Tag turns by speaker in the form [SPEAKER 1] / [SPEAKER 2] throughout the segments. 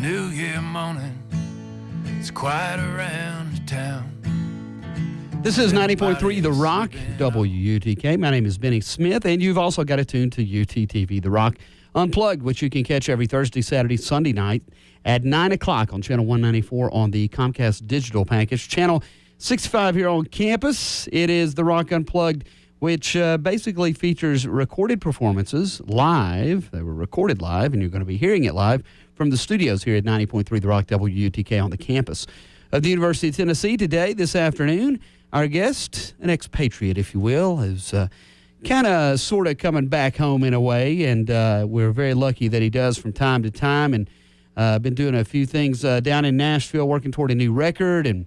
[SPEAKER 1] New Year morning, it's quiet around town.
[SPEAKER 2] This is 90.3 The Rock, WUTK. My name is Benny Smith, and you've also got it tuned to UTTV, The Rock Unplugged, which you can catch every Thursday, Saturday, Sunday night at 9 o'clock on Channel 194 on the Comcast digital package. Channel 65 here on campus. It is The Rock Unplugged, which basically features recorded performances live. They were recorded live, and you're going to be hearing it live from the studios here at 90.3 The Rock, WUTK on the campus of the University of Tennessee. Today, this afternoon, our guest, an expatriate, if you will, is kind of sort of coming back home in a way, and we're very lucky that he does from time to time, and been doing a few things down in Nashville, working toward a new record and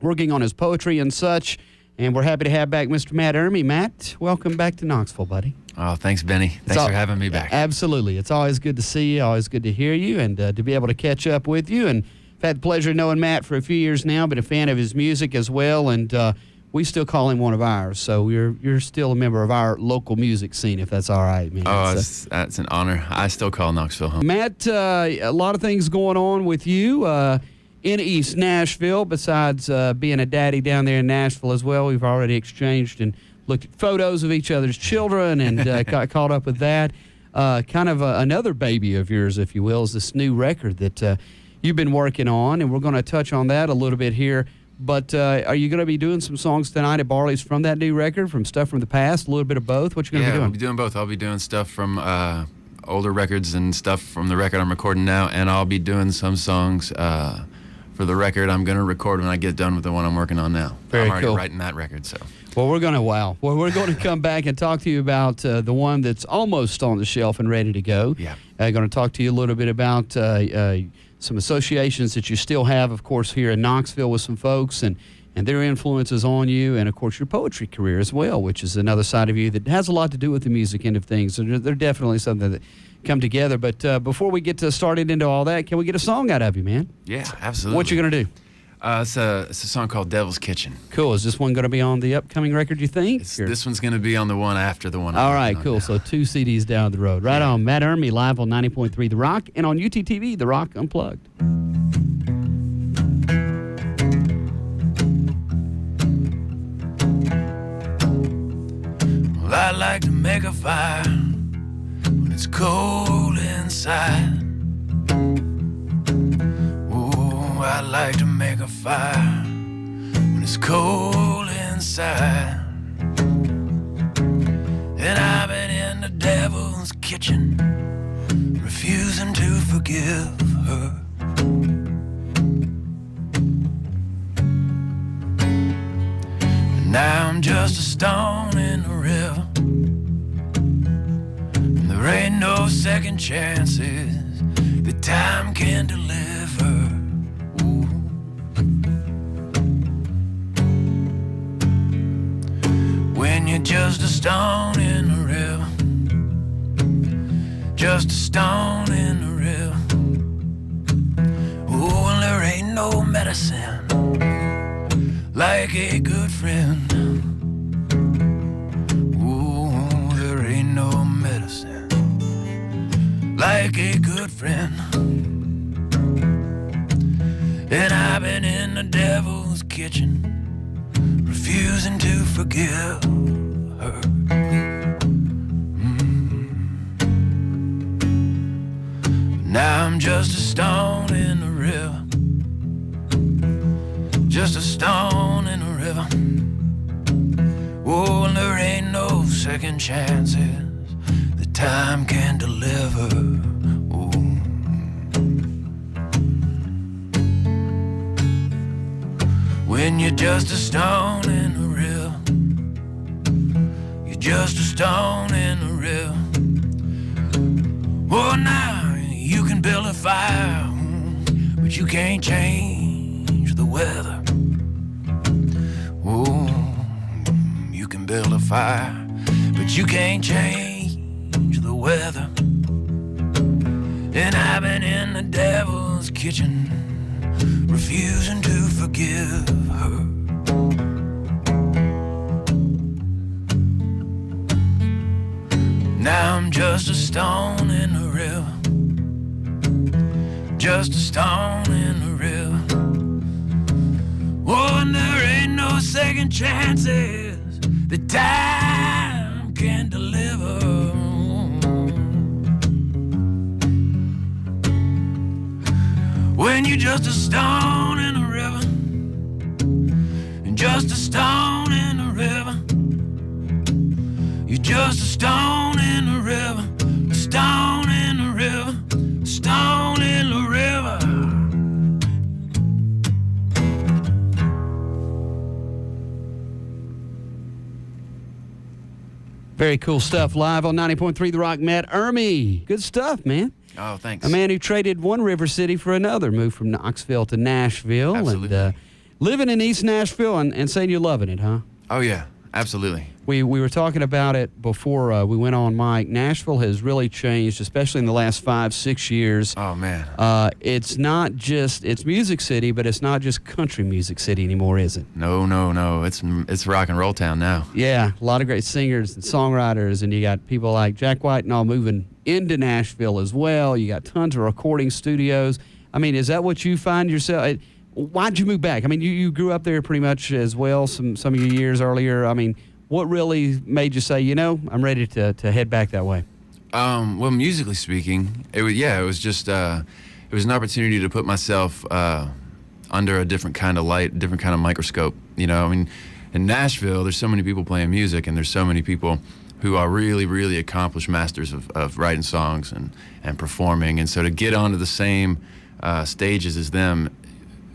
[SPEAKER 2] working on his poetry and such, and we're happy to have back Mr. Matt Urmy. Matt, welcome back to Knoxville, buddy.
[SPEAKER 1] Oh, thanks, Benny. Thanks for having me back.
[SPEAKER 2] Absolutely. It's always good to see you, always good to hear you, and to be able to catch up with you, and I've had the pleasure of knowing Matt for a few years now, been a fan of his music as well, and we still call him one of ours. So you're still a member of our local music scene, if that's all right, man.
[SPEAKER 1] Oh, that's an honor. I still call Knoxville home.
[SPEAKER 2] Matt, a lot of things going on with you in East Nashville, besides being a daddy down there in Nashville as well. We've already exchanged and looked at photos of each other's children and got caught up with that. Kind of another baby of yours, if you will, is this new record that you've been working on, and we're going to touch on that a little bit here. But are you going to be doing some songs tonight at Barley's from that new record, from stuff from the past, a little bit of both? What you going to be doing?
[SPEAKER 1] I'll be doing both. I'll be doing stuff from older records and stuff from the record I'm recording now, and I'll be doing some songs for the record I'm going to record when I get done with the one I'm working on now.
[SPEAKER 2] Very
[SPEAKER 1] I'm already
[SPEAKER 2] cool.
[SPEAKER 1] writing that record, so.
[SPEAKER 2] Well, we're going to come back and talk to you about the one that's almost on the shelf and ready to go.
[SPEAKER 1] Yeah.
[SPEAKER 2] Going to talk to you a little bit about some associations that you still have, of course, here in Knoxville with some folks and their influences on you, and, of course, your poetry career as well, which is another side of you that has a lot to do with the music end of things. So they're definitely something that come together. But before we get to started into all that, can we get a song out of you, man?
[SPEAKER 1] Yeah, absolutely.
[SPEAKER 2] What you going to do?
[SPEAKER 1] It's a song called Devil's Kitchen.
[SPEAKER 2] Cool. Is this one going to be on the upcoming record, you think?
[SPEAKER 1] This one's going to be on the one after the one.
[SPEAKER 2] All right, cool. So 2 CDs down the road. Right on. Matt Urmy live on 90.3 The Rock and on UTTV, The Rock Unplugged.
[SPEAKER 1] Well, I like to make a fire when it's cold inside. I like to make a fire when it's cold inside. And I've been in the devil's kitchen, refusing to forgive her. Now I'm just a stone in the river, and there ain't no second chances that time can deliver. When you're just a stone in the river, just a stone in the river. Oh, and there ain't no medicine like a good friend. Oh, there ain't no medicine like a good friend. And I've been in the devil's kitchen, refusing to forgive her. Now I'm just a stone in the river, just a stone in the river. Oh, and there ain't no second chances that time can deliver. Oh. When you're just a stone in the river, you're just a stone in the river. Oh, now you can build a fire, but you can't change the weather. Oh, you can build a fire, but you can't change the weather. And I've been in the devil's kitchen, refusing to forgive her. Now I'm just a stone in the river, just a stone in the river. Oh, and there ain't no second chances that time can deliver. When you're just a stone in the river, and just a stone in the river, you're just a stone in the river, a stone in the river, a stone in the river.
[SPEAKER 2] Very cool stuff. Live on 90.3 The Rock, Matt Urmy. Good stuff, man.
[SPEAKER 1] Oh, thanks.
[SPEAKER 2] A man who traded one river city for another, moved from Knoxville to Nashville.
[SPEAKER 1] Absolutely.
[SPEAKER 2] And living in East Nashville and saying you're loving it, huh?
[SPEAKER 1] Oh, yeah, absolutely.
[SPEAKER 2] We were talking about it before we went on, Mike. Nashville has really changed, especially in the last 5-6 years.
[SPEAKER 1] Oh, man.
[SPEAKER 2] It's not just, it's Music City, but it's not just country music city anymore, is it?
[SPEAKER 1] No. It's rock and roll town now.
[SPEAKER 2] Yeah, a lot of great singers and songwriters, and you got people like Jack White and all moving into Nashville as well. You got tons of recording studios. I mean, is that what you find yourself? Why'd you move back? I mean, you grew up there pretty much as well some of your years earlier. I mean, what really made you say, you know, I'm ready to head back that way?
[SPEAKER 1] Well, musically speaking, it was just it was an opportunity to put myself under a different kind of light, different kind of microscope. You know, I mean, in Nashville, there's so many people playing music, and there's so many people who are really, really accomplished masters of writing songs and performing. And so to get onto the same stages as them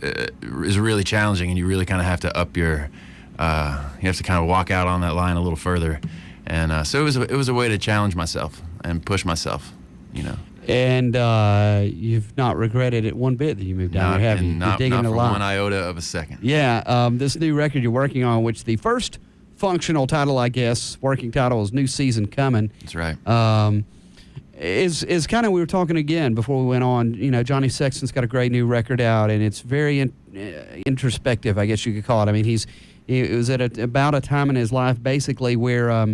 [SPEAKER 1] is really challenging, and you really kind of have to up your you have to kind of walk out on that line a little further. And so it was a way to challenge myself and push myself, you know.
[SPEAKER 2] And you've not regretted it one bit that you moved down there, have you?
[SPEAKER 1] Not
[SPEAKER 2] digging
[SPEAKER 1] for
[SPEAKER 2] a lot.
[SPEAKER 1] one iota of a second.
[SPEAKER 2] Yeah, this new record you're working on, which the first functional title, I guess, working title is New Season Coming.
[SPEAKER 1] That's right.
[SPEAKER 2] Is kind of, we were talking again before we went on, you know, Johnny Sexton's got a great new record out, and it's very introspective, I guess you could call it. I mean, it was at about a time in his life, basically, where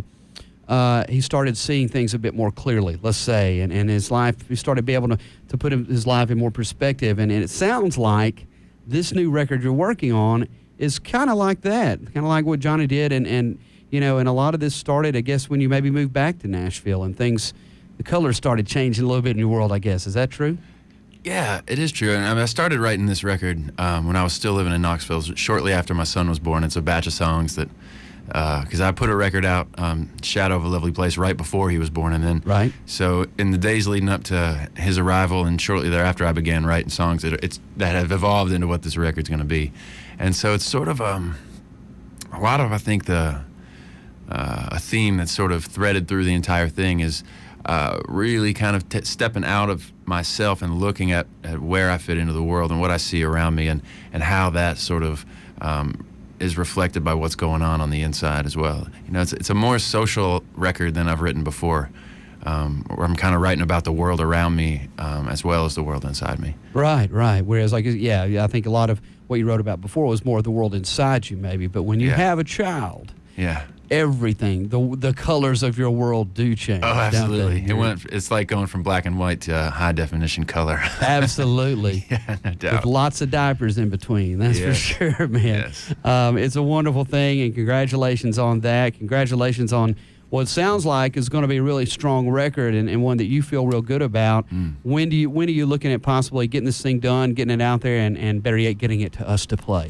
[SPEAKER 2] he started seeing things a bit more clearly, let's say, and his life, he started being able to put his life in more perspective, and it sounds like this new record you're working on is kind of like that, kind of like what Johnny did, and you know, and a lot of this started, I guess, when you maybe moved back to Nashville, and things, the colors started changing a little bit in your world, I guess. Is that true?
[SPEAKER 1] Yeah, it is true. And I mean, I started writing this record when I was still living in Knoxville, shortly after my son was born. It's a batch of songs that, because I put a record out, Shadow of a Lovely Place, right before he was born. And then,
[SPEAKER 2] right.
[SPEAKER 1] So in the days leading up to his arrival and shortly thereafter, I began writing songs that have evolved into what this record's going to be. And so it's sort of a lot of, I think, a theme that's sort of threaded through the entire thing is really kind of stepping out of myself and looking at where I fit into the world and what I see around me, and how that sort of is reflected by what's going on the inside as well. You know, it's a more social record than I've written before, where I'm kind of writing about the world around me as well as the world inside me. Right.
[SPEAKER 2] Whereas, like, yeah, I think a lot of what you wrote about before was more of the world inside you, maybe. But when you have a child, everything, the colors of your world do change.
[SPEAKER 1] Oh, absolutely. It's like going from black and white to high definition color.
[SPEAKER 2] Absolutely.
[SPEAKER 1] Yeah, no doubt.
[SPEAKER 2] With lots of diapers in between, that's for sure, man.
[SPEAKER 1] Yes.
[SPEAKER 2] It's a wonderful thing, and congratulations on that. Congratulations on what sounds like is going to be a really strong record, and one that you feel real good about. When are you looking at possibly getting this thing done, getting it out there, and better yet, getting it to us to play?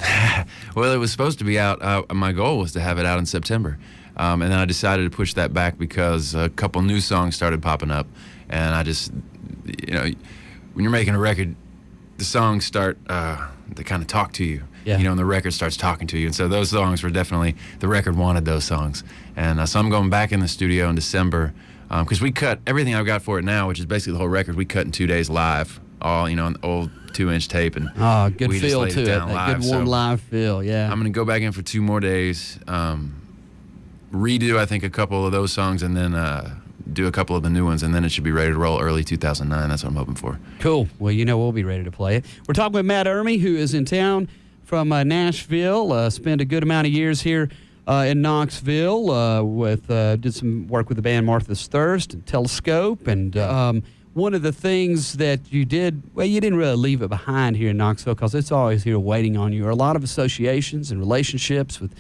[SPEAKER 1] Well, it was supposed to be out. My goal was to have it out in September. And then I decided to push that back because a couple new songs started popping up. And I just, you know, when you're making a record, the songs start, they kind of talk to you.
[SPEAKER 2] Yeah.
[SPEAKER 1] You know, and the record starts talking to you. And so those songs were definitely, the record wanted those songs. And so I'm going back in the studio in December, because we cut everything I've got for it now, which is basically the whole record, we cut in 2 days live, all, you know, on old 2-inch tape. And
[SPEAKER 2] good
[SPEAKER 1] we
[SPEAKER 2] feel
[SPEAKER 1] just
[SPEAKER 2] to
[SPEAKER 1] laid
[SPEAKER 2] it,
[SPEAKER 1] down
[SPEAKER 2] that
[SPEAKER 1] live.
[SPEAKER 2] good warm live feel, yeah.
[SPEAKER 1] I'm going to go back in for 2 more days, redo, I think, a couple of those songs, and then do a couple of the new ones, and then it should be ready to roll early 2009. That's what I'm hoping for.
[SPEAKER 2] Cool. Well, you know, we'll be ready to play it. We're talking with Matt Urmy, who is in town from Nashville, spent a good amount of years here in Knoxville, did some work with the band Martha's Thirst and Telescope, and one of the things that you did, well, you didn't really leave it behind here in Knoxville because it's always here waiting on you. Are a lot of associations and relationships with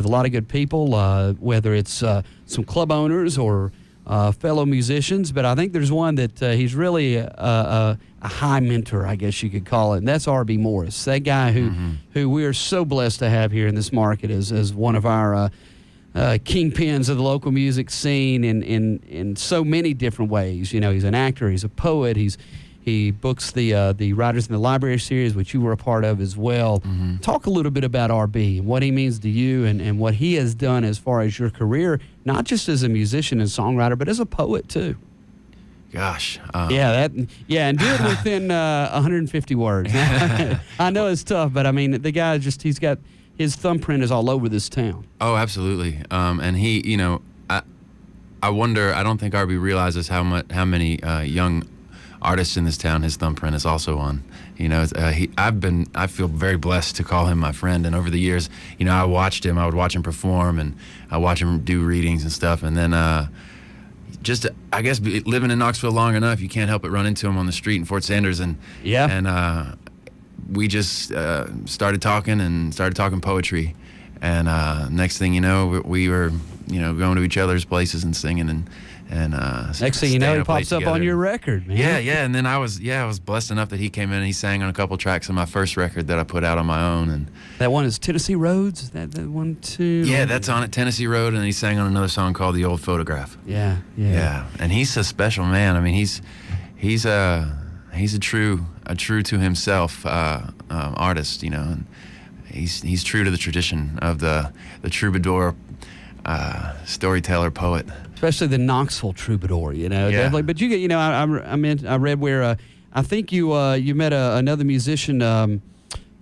[SPEAKER 2] a lot of good people, whether it's some club owners or fellow musicians. But I think there's one that he's really a high mentor, I guess you could call it, and that's Urmy Morris. That guy who we are so blessed to have here in this market as one of our kingpins of the local music scene in so many different ways. You know, he's an actor, he's a poet, he books the Writers in the Library series, which you were a part of as well. Talk a little bit about Urmy and what he means to you and what he has done as far as your career, not just as a musician and songwriter, but as a poet too.
[SPEAKER 1] Gosh.
[SPEAKER 2] And do it within 150 words. I know it's tough, but I mean, the guy he's got his thumbprint is all over this town.
[SPEAKER 1] Oh, absolutely. And he, you know, I wonder, I don't think Urmy realizes how many young artists in this town his thumbprint is also on. You know, I feel very blessed to call him my friend, and over the years, you know, I would watch him perform, and I watch him do readings and stuff, and then just, I guess, living in Knoxville long enough, you can't help but run into him on the street in Fort Sanders, and we just started talking poetry, and next thing you know, we were, you know, going to each other's places and singing, and
[SPEAKER 2] next thing you know, he pops up on your record, man.
[SPEAKER 1] Yeah, and then I was blessed enough that he came in and he sang on a couple tracks on my first record that I put out on my own. And
[SPEAKER 2] that one is Tennessee Roads. Is that one too?
[SPEAKER 1] Yeah, that's on it, Tennessee Road, and he sang on another song called The Old Photograph.
[SPEAKER 2] Yeah.
[SPEAKER 1] And he's a special man. I mean, he's a true to himself artist, you know, and he's true to the tradition of the troubadour, storyteller, poet.
[SPEAKER 2] Especially the Knoxville troubadour, you know, definitely. But you get, you know, I read where I think you met another musician down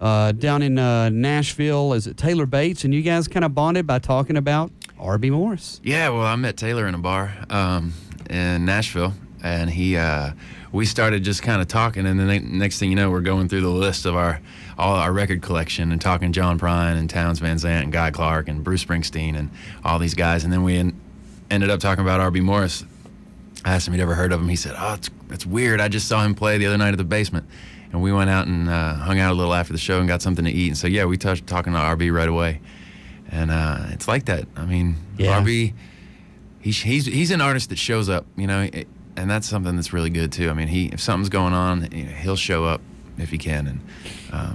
[SPEAKER 2] in Nashville. Is it Taylor Bates? And you guys kind of bonded by talking about Urmy Morris. Yeah, well, I met Taylor in a bar in Nashville, and we started just kind of talking, and then the next thing you know, we're going through the list of all our record collection and talking John Prine and Townes Van Zandt and Guy Clark and Bruce Springsteen and all these guys, and then we ended up talking about Urmy Morris. I asked him if he'd ever heard of him. He said, "Oh, it's weird. I just saw him play the other night at the Basement." And we went out and hung out a little after the show and got something to eat. And so, yeah, we started talking to Urmy right away. And it's like that. I mean, Urmy, he's an artist that shows up, you know, and that's something that's really good, too. I mean, if something's going on, you know, he'll show up if he can.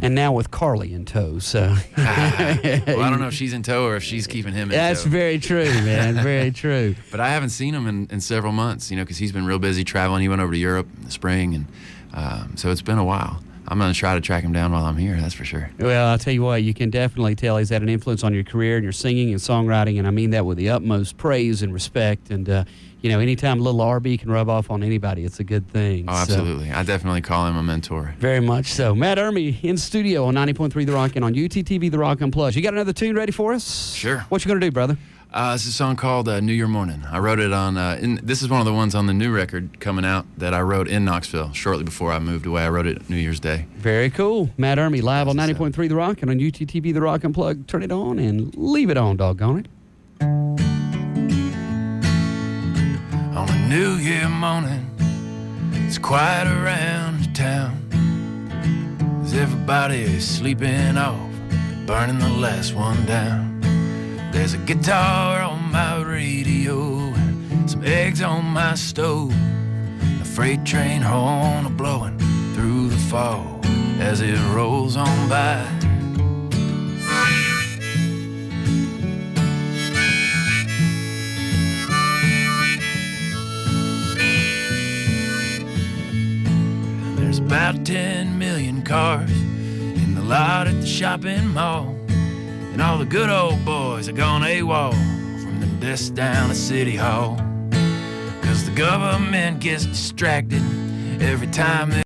[SPEAKER 2] And now with Carly in tow, so.
[SPEAKER 1] Well, I don't know if she's in tow or if she's keeping him in tow.
[SPEAKER 2] That's very true, man. Very true.
[SPEAKER 1] But I haven't seen him in several months, you know, because he's been real busy traveling. He went over to Europe in the spring, and so it's been a while. I'm going to try to track him down while I'm here, that's for sure. Well,
[SPEAKER 2] I'll tell you what, you can definitely tell he's had an influence on your career and your singing and songwriting, and I mean that with the utmost praise and respect. And, you know, anytime a little Urmy can rub off on anybody, it's a good thing.
[SPEAKER 1] Oh, absolutely. I definitely call him a mentor.
[SPEAKER 2] Very much so. Matt Urmy in studio on 90.3 The Rock and on UTTV The Rock Unplugged. You got another tune ready for us?
[SPEAKER 1] Sure.
[SPEAKER 2] What you going to do, brother?
[SPEAKER 1] It's a song called New Year Morning. I wrote it on, this is one of the ones on the new record coming out that I wrote in Knoxville shortly before I moved away. I wrote it New Year's Day.
[SPEAKER 2] Very cool. Matt Urmy live on 90.3 The Rock and on UTTV The Rock Unplugged. Turn it on and leave it on, doggone it.
[SPEAKER 1] On a New Year morning, it's quiet around town, as everybody's sleeping off, burning the last one down. There's a guitar on my radio and some eggs on my stove, a freight train horn a-blowing through the fog as it rolls on by. There's about 10 million cars in the lot at the shopping mall, and all the good old boys are gone AWOL from the desk down at City Hall, 'cause the government gets distracted every time they